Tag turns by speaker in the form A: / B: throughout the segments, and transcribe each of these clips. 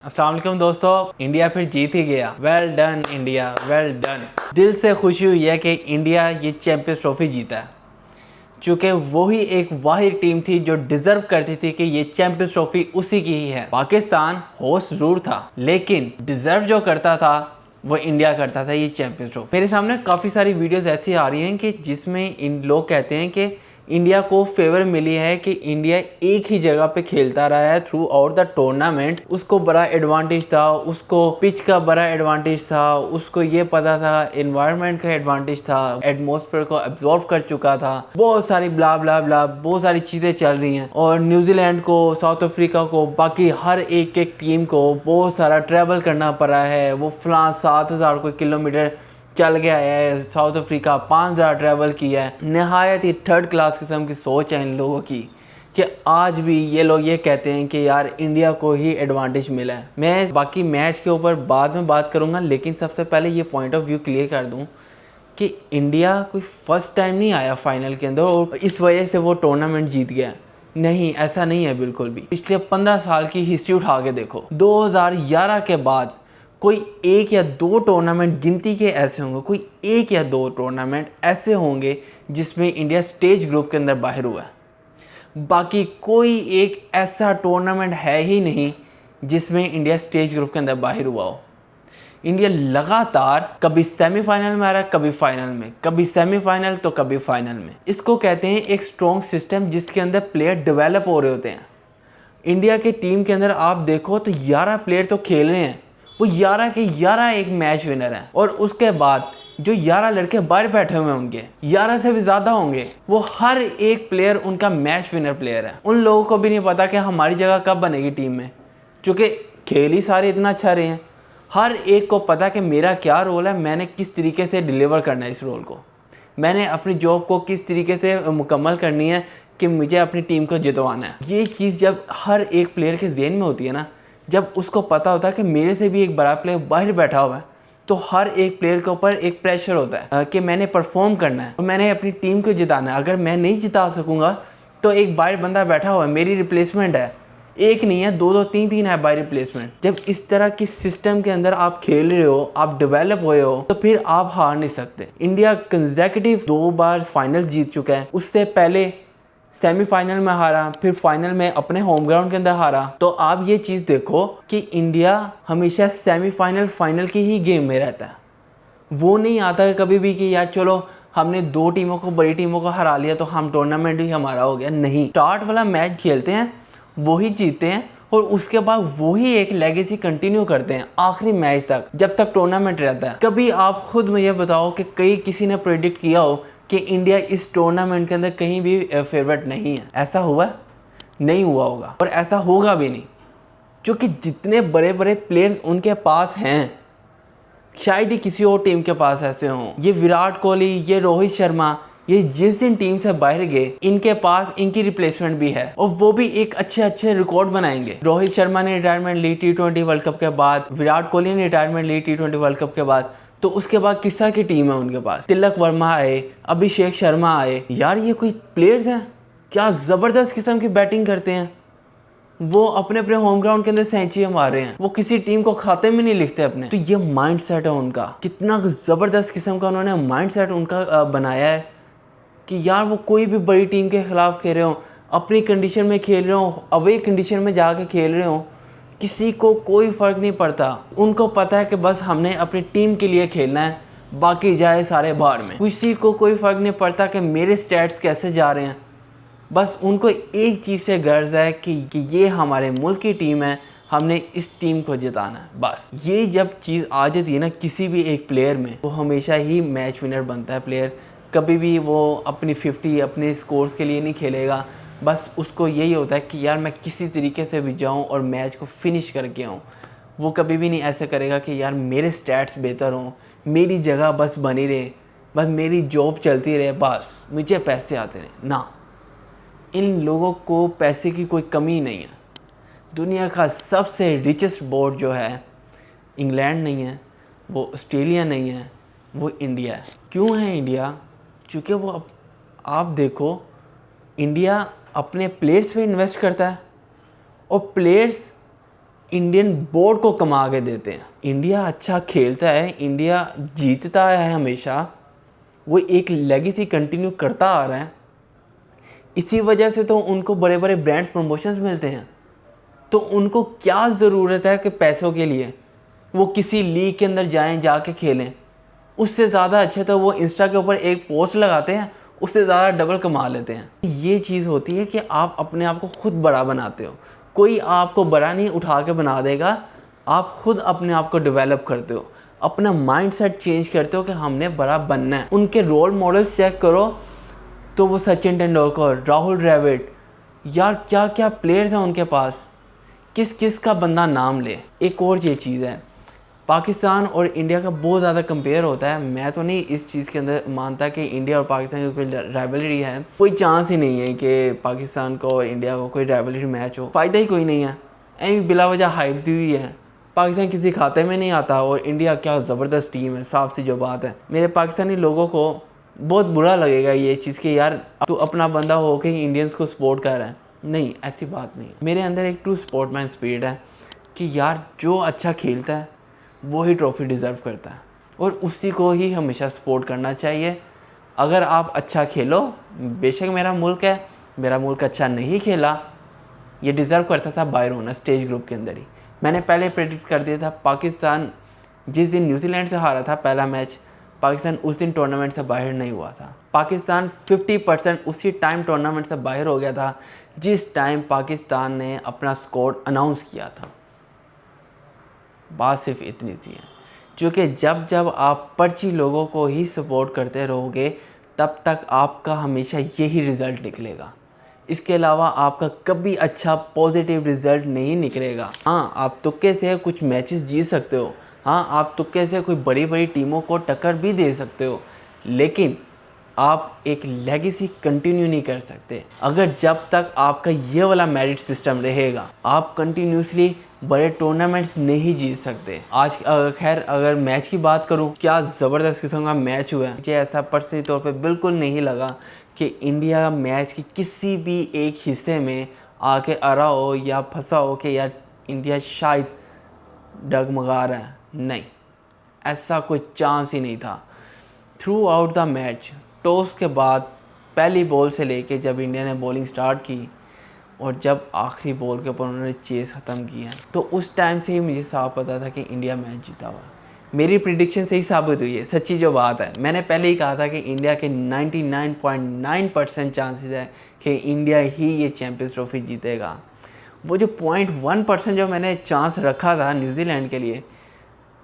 A: अस्सलाम वालेकुम दोस्तों, इंडिया फिर जीत ही गया। Well done India, well done. दिल से खुशी हुई है कि इंडिया ये चैंपियंस ट्रॉफी जीता है, चूँकि वही एक वाहिद टीम थी जो डिज़र्व करती थी कि ये चैंपियंस ट्रॉफी उसी की ही है। पाकिस्तान होस्ट ज़रूर था, लेकिन डिज़र्व जो करता था वो इंडिया करता था ये चैंपियंस ट्रॉफी। मेरे सामने काफ़ी सारी वीडियोस ऐसी आ रही हैं कि जिसमें इन लोग कहते हैं कि इंडिया को फेवर मिली है कि इंडिया एक ही जगह पे खेलता रहा है थ्रू आउट द टूर्नामेंट। उसको बड़ा एडवांटेज था, उसको पिच का बड़ा एडवांटेज था, उसको ये पता था, एनवायरनमेंट का एडवांटेज था, एटमॉस्फेयर को एब्जॉर्ब कर चुका था। बहुत सारी ब्ला ब्ला ब्ला बहुत सारी चीज़ें चल रही हैं और न्यूजीलैंड को, साउथ अफ्रीका को, बाकी हर एक टीम को बहुत सारा ट्रैवल करना पड़ा है। वो फ्रांस 7,000 कोई किलोमीटर चल गया है, साउथ अफ्रीका 5,000 ट्रैवल किया है। नहायत ही थर्ड क्लास किस्म की सोच है इन लोगों की कि आज भी ये लोग ये कहते हैं कि यार इंडिया को ही एडवांटेज मिला है। मैं बाकी मैच के ऊपर बाद में बात करूंगा, लेकिन सबसे पहले ये पॉइंट ऑफ व्यू क्लियर कर दूं कि इंडिया कोई फर्स्ट टाइम नहीं आया फाइनल के अंदर और इस वजह से वो टूर्नामेंट जीत गया। नहीं, ऐसा नहीं है बिल्कुल भी। पिछले 15 साल की हिस्ट्री उठा के देखो, 2011 के बाद कोई एक या दो टूर्नामेंट गिनती के ऐसे होंगे, कोई एक या दो टूर्नामेंट ऐसे होंगे जिसमें इंडिया स्टेज ग्रुप के अंदर बाहर हुआ है। बाकी कोई एक ऐसा टूर्नामेंट है ही नहीं जिसमें इंडिया स्टेज ग्रुप के अंदर बाहर हुआ हो। इंडिया लगातार कभी सेमीफाइनल में आ रहा है, कभी फाइनल में, कभी सेमीफाइनल तो कभी फाइनल में। इसको कहते हैं एक स्ट्रॉन्ग सिस्टम जिसके अंदर प्लेयर डेवलप हो रहे होते हैं। इंडिया के टीम के अंदर आप देखो तो 11 प्लेयर तो खेल रहे हैं, वो 11 के 11 एक मैच विनर हैं। और उसके बाद जो 11 लड़के बाहर बैठे हुए हैं उनके 11 से भी ज़्यादा होंगे, वो हर एक प्लेयर उनका मैच विनर प्लेयर है। उन लोगों को भी नहीं पता कि हमारी जगह कब बनेगी टीम में, क्योंकि खेल ही सारे इतना अच्छा रहे हैं। हर एक को पता कि मेरा क्या रोल है, मैंने किस तरीके से डिलीवर करना है इस रोल को, मैंने अपनी जॉब को किस तरीके से मुकम्मल करनी है कि मुझे अपनी टीम को जितवाना है। ये चीज़ जब हर एक प्लेयर के ज़हन में होती है ना, जब उसको पता होता है कि मेरे से भी एक बड़ा प्लेयर बाहर बैठा हुआ है, तो हर एक प्लेयर के ऊपर एक प्रेशर होता है कि मैंने परफॉर्म करना है और मैंने अपनी टीम को जिताना है। अगर मैं नहीं जिता सकूंगा तो एक बाहर बंदा बैठा हुआ है, मेरी रिप्लेसमेंट है, एक नहीं है, दो दो तीन तीन है बाय रिप्लेसमेंट। जब इस तरह की सिस्टम के अंदर आप खेल रहे हो, आप डेवलप हुए हो, तो फिर आप हार नहीं सकते। इंडिया कंसेक्यूटिव 2 बार फाइनल जीत चुका है, उससे पहले सेमीफाइनल में हारा, फिर फाइनल में अपने होम ग्राउंड के अंदर हारा। तो आप ये चीज़ देखो कि इंडिया हमेशा सेमीफाइनल फाइनल की ही गेम में रहता है। वो नहीं आता है कभी भी कि यार चलो हमने 2 टीमों को, बड़ी टीमों को हरा लिया तो हम टूर्नामेंट ही हमारा हो गया। नहीं, स्टार्ट वाला मैच खेलते हैं, वही जीतते हैं और उसके बाद वही एक लेगेसी कंटिन्यू करते हैं आखिरी मैच तक, जब तक टूर्नामेंट रहता है। कभी आप खुद मुझे बताओ कि किसी ने प्रेडिक्ट किया हो कि इंडिया इस टूर्नामेंट के अंदर कहीं भी फेवरेट नहीं है? ऐसा हुआ? नहीं हुआ होगा और ऐसा होगा भी नहीं, क्योंकि जितने बड़े बड़े प्लेयर्स उनके पास हैं शायद ही किसी और टीम के पास ऐसे हों। ये विराट कोहली, ये रोहित शर्मा, ये जिस दिन टीम से बाहर गए, इनके पास इनकी रिप्लेसमेंट भी है और वो भी एक अच्छे रिकॉर्ड बनाएंगे। रोहित शर्मा ने रिटायरमेंट ली T20 वर्ल्ड कप के बाद, विराट कोहली ने रिटायरमेंट ली T20 वर्ल्ड कप के बाद, तो उसके बाद किस की टीम है उनके पास? तिलक वर्मा आए, अभिषेक शर्मा आए। यार ये कोई प्लेयर्स हैं, क्या ज़बरदस्त किस्म की बैटिंग करते हैं। वो अपने अपने होम ग्राउंड के अंदर सेंचुरी मार रहे हैं, वो किसी टीम को खाते में नहीं लिखते अपने। तो ये माइंडसेट है उनका, कितना ज़बरदस्त किस्म का उन्होंने माइंडसेट उनका बनाया है कि यार वो कोई भी बड़ी टीम के खिलाफ खेल रहे हो, अपनी कंडीशन में खेल रहे हो, अवे कंडीशन में जाके खेल रहे हो, किसी को कोई फ़र्क नहीं पड़ता। उनको पता है कि बस हमने अपनी टीम के लिए खेलना है, बाकी जाए सारे बाहर में। किसी को कोई फ़र्क नहीं पड़ता कि मेरे स्टैट्स कैसे जा रहे हैं। बस उनको एक चीज़ से गर्ज है कि ये हमारे मुल्क की टीम है, हमने इस टीम को जिताना है। बस ये जब चीज़ आ जाती है ना किसी भी एक प्लेयर में, वो हमेशा ही मैच विनर बनता है प्लेयर। कभी भी वो अपनी 50 अपने स्कोर्स के लिए नहीं खेलेगा, बस उसको यही होता है कि यार मैं किसी तरीके से भी जाऊं और मैच को फिनिश करके आऊं। वो कभी भी नहीं ऐसे करेगा कि यार मेरे स्टैट्स बेहतर हों, मेरी जगह बस बनी रहे, बस मेरी जॉब चलती रहे, बस मुझे पैसे आते रहे। ना, इन लोगों को पैसे की कोई कमी नहीं है। दुनिया का सबसे रिचेस्ट बोर्ड जो है इंग्लैंड नहीं है, वो ऑस्ट्रेलिया नहीं है, वो इंडिया है। क्यों है इंडिया? क्योंकि वो आप देखो, इंडिया अपने प्लेयर्स पे इन्वेस्ट करता है और प्लेयर्स इंडियन बोर्ड को कमा के देते हैं। इंडिया अच्छा खेलता है, इंडिया जीतता है हमेशा, वो एक लेगेसी कंटिन्यू करता आ रहा है। इसी वजह से तो उनको बड़े बड़े ब्रांड्स प्रमोशंस मिलते हैं। तो उनको क्या ज़रूरत है कि पैसों के लिए वो किसी लीग के अंदर जाएं, जाके खेलें। उससे ज़्यादा अच्छा तो वो इंस्टा के ऊपर एक पोस्ट लगाते हैं, उससे ज़्यादा डबल कमा लेते हैं। ये चीज़ होती है कि आप अपने आप को खुद बड़ा बनाते हो, कोई आपको बड़ा नहीं उठा के बना देगा। आप खुद अपने आप को डेवलप करते हो, अपना माइंडसेट चेंज करते हो कि हमने बड़ा बनना है। उनके रोल मॉडल्स चेक करो तो वो सचिन तेंदुलकर, राहुल द्रविड़, यार क्या क्या प्लेयर्स हैं उनके पास, किस किस का बंदा नाम ले। एक और ये चीज़ है, पाकिस्तान और इंडिया का बहुत ज़्यादा कंपेयर होता है। मैं तो नहीं इस चीज़ के अंदर मानता कि इंडिया और पाकिस्तान की कोई राइवलरी है, कोई चांस ही नहीं है कि पाकिस्तान को और इंडिया को कोई राइवलरी मैच हो, फ़ायदा ही कोई नहीं है। ऐसी बिला वजह हाइप दी हुई है। पाकिस्तान किसी खाते में नहीं आता और इंडिया क्या ज़बरदस्त टीम है, साफ सी जो बात है। मेरे पाकिस्तानी लोगों को बहुत बुरा लगेगा ये चीज़ कि यार तू अपना बंदा हो के इंडियंस को सपोर्ट कर रहा है। नहीं, ऐसी बात नहीं। मेरे अंदर एक ट्रू स्पोर्टमैन स्पिरिट है कि यार जो अच्छा खेलता है वो ही ट्रॉफ़ी डिज़र्व करता है और उसी को ही हमेशा सपोर्ट करना चाहिए। अगर आप अच्छा खेलो, बेशक मेरा मुल्क है, मेरा मुल्क अच्छा नहीं खेला, ये डिज़र्व करता था बाहर होना स्टेज ग्रुप के अंदर ही। मैंने पहले प्रेडिक्ट कर दिया था पाकिस्तान जिस दिन न्यूजीलैंड से हारा था पहला मैच, पाकिस्तान उस दिन टूर्नामेंट से बाहर नहीं हुआ था। पाकिस्तान 50% उसी टाइम टूर्नामेंट से बाहर हो गया था जिस टाइम पाकिस्तान ने अपना स्कोर अनाउंस किया था। बात सिर्फ इतनी सी है, क्योंकि जब जब आप पर्ची लोगों को ही सपोर्ट करते रहोगे तब तक आपका हमेशा यही रिज़ल्ट निकलेगा। इसके अलावा आपका कभी अच्छा पॉजिटिव रिज़ल्ट नहीं निकलेगा। हाँ, आप तुक्के से कुछ मैचेस जीत सकते हो, हाँ आप तुक्के से कोई बड़ी बड़ी टीमों को टक्कर भी दे सकते हो, लेकिन आप एक लेगेसी कंटिन्यू नहीं कर सकते अगर जब तक आपका ये वाला मेरिट सिस्टम रहेगा। आप कंटिन्यूसली बड़े टूर्नामेंट्स नहीं जीत सकते। आज खैर अगर मैच की बात करूं, क्या ज़बरदस्त किस्म का मैच हुआ है। मुझे ऐसा पर्सनली तौर पे बिल्कुल नहीं लगा कि इंडिया मैच के किसी भी एक हिस्से में आके अड़ा हो या फंसा हो कि यार इंडिया शायद डगमगा रहा है। नहीं, ऐसा कोई चांस ही नहीं था। Through out the match, toss के बाद पहली बॉल से लेके जब इंडिया ने बॉलिंग स्टार्ट की और जब आखिरी बॉल के ऊपर उन्होंने चेस ख़त्म किया, तो उस टाइम से ही मुझे साफ पता था कि इंडिया मैच जीता हुआ। मेरी प्रिडिक्शन से ही साबित हुई है, सच्ची जो बात है। मैंने पहले ही कहा था कि इंडिया के 99.9% चांसेस है कि इंडिया ही ये चैम्पियंस ट्रॉफी जीतेगा। वो जो 0.1% जो मैंने चांस रखा था न्यूजीलैंड के लिए,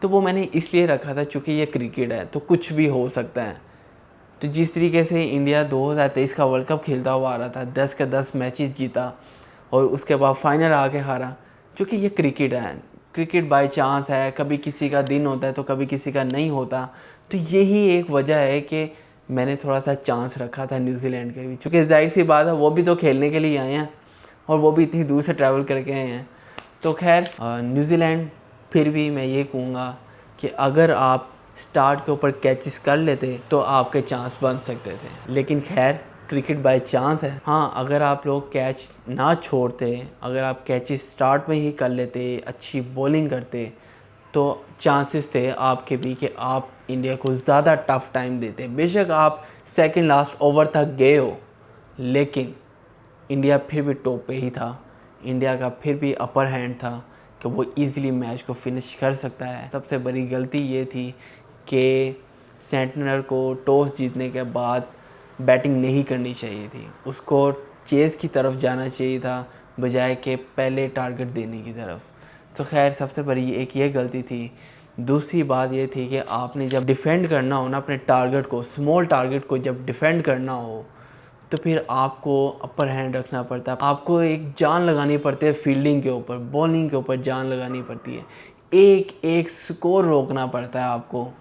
A: तो वो मैंने इसलिए रखा था क्योंकि ये क्रिकेट है तो कुछ भी हो सकता है। तो जिस तरीके से इंडिया 2023 का वर्ल्ड कप खेलता हुआ आ रहा था, 10 के 10 मैचेस जीता और उसके बाद फाइनल आके हारा, क्योंकि ये क्रिकेट है, क्रिकेट बाय चांस है, कभी किसी का दिन होता है तो कभी किसी का नहीं होता। तो यही एक वजह है कि मैंने थोड़ा सा चांस रखा था न्यूजीलैंड के भी, क्योंकि जाहिर सी बात है वो भी तो खेलने के लिए आए हैं और वो भी इतनी दूर से ट्रैवल करके आए हैं। तो खैर न्यूजीलैंड, फिर भी मैं ये कहूँगा कि अगर आप स्टार्ट के ऊपर कैचेस कर लेते तो आपके चांस बन सकते थे, लेकिन खैर क्रिकेट बाय चांस है। हाँ, अगर आप लोग कैच ना छोड़ते, अगर आप कैचेस स्टार्ट में ही कर लेते, अच्छी बॉलिंग करते, तो चांसेस थे आपके भी कि आप इंडिया को ज़्यादा टफ टाइम देते। बेशक आप सेकंड लास्ट ओवर तक गए हो, लेकिन इंडिया फिर भी टॉप पे ही था। इंडिया का फिर भी अपर हैंड था कि वो इजीली मैच को फिनिश कर सकता है। सबसे बड़ी गलती ये थी कि सेंटनर को टॉस जीतने के बाद बैटिंग नहीं करनी चाहिए थी, उसको चेस की तरफ जाना चाहिए था बजाय कि पहले टारगेट देने की तरफ। तो खैर सबसे बड़ी एक ये गलती थी। दूसरी बात ये थी कि आपने जब डिफ़ेंड करना हो ना अपने टारगेट को, स्मॉल टारगेट को जब डिफ़ेंड करना हो, तो फिर आपको अपर हैंड रखना पड़ता है। आपको एक जान लगानी पड़ती है फील्डिंग के ऊपर, बॉलिंग के ऊपर जान लगानी पड़ती है। एक एक स्कोर रोकना पड़ता है आपको,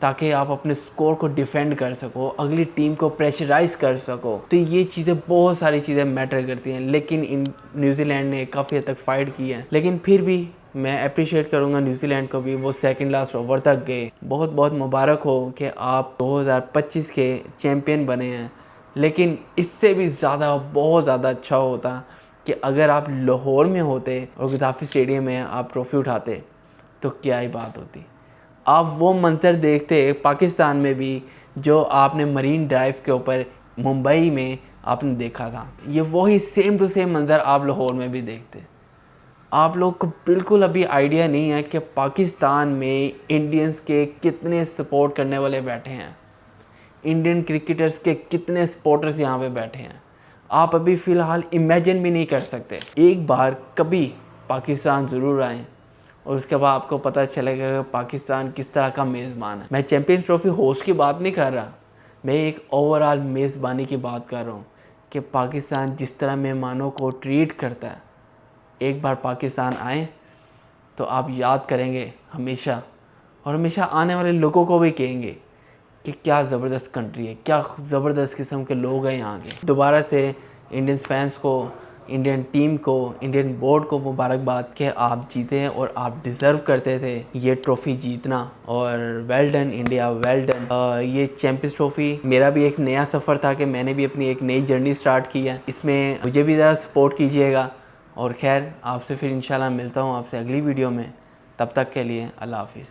A: ताकि आप अपने स्कोर को डिफेंड कर सको, अगली टीम को प्रेशराइज़ कर सको। तो ये चीज़ें, बहुत सारी चीज़ें मैटर करती हैं। लेकिन न्यूजीलैंड ने काफ़ी हद तक फाइट की है, लेकिन फिर भी मैं अप्रिशिएट करूँगा न्यूजीलैंड को भी, वो सेकंड लास्ट ओवर तक गए। बहुत बहुत मुबारक हो कि आप 2025 के चैम्पियन बने हैं, लेकिन इससे भी ज़्यादा बहुत ज़्यादा अच्छा होता कि अगर आप लाहौर में होते और गद्दाफी स्टेडियम में आप ट्रॉफ़ी उठाते तो क्या ही बात होती। आप वो मंजर देखते पाकिस्तान में भी जो आपने मरीन ड्राइव के ऊपर मुंबई में आपने देखा था, ये वही सेम टू सेम मंज़र आप लाहौर में भी देखते। आप लोग को बिल्कुल अभी आइडिया नहीं है कि पाकिस्तान में इंडियंस के कितने सपोर्ट करने वाले बैठे हैं, इंडियन क्रिकेटर्स के कितने सपोर्टर्स यहाँ पे बैठे हैं। आप अभी फ़िलहाल इमेजिन भी नहीं कर सकते। एक बार कभी पाकिस्तान ज़रूर आएँ और उसके बाद आपको पता चलेगा कि पाकिस्तान किस तरह का मेज़बान है। मैं चैम्पियंस ट्रॉफ़ी होस्ट की बात नहीं कर रहा, मैं एक ओवरऑल मेज़बानी की बात कर रहा हूँ कि पाकिस्तान जिस तरह मेहमानों को ट्रीट करता है। एक बार पाकिस्तान आए तो आप याद करेंगे हमेशा, और हमेशा आने वाले लोगों को भी कहेंगे कि क्या ज़बरदस्त कंट्री है, क्या ज़बरदस्त किस्म के लोग हैं यहाँ के। दोबारा से इंडियन फैंस को, इंडियन टीम को, इंडियन बोर्ड को मुबारकबाद कि आप जीते हैं और आप डिज़र्व करते थे ये ट्रॉफ़ी जीतना। और well done India, well done. ये चैम्पियंस ट्रॉफ़ी मेरा भी एक नया सफ़र था कि मैंने भी अपनी एक नई जर्नी स्टार्ट की है, इसमें मुझे भी ज़रा सपोर्ट कीजिएगा। और खैर आपसे फिर इंशाल्लाह मिलता हूँ आपसे अगली वीडियो में, तब तक के लिए अल्लाह हाफिज़।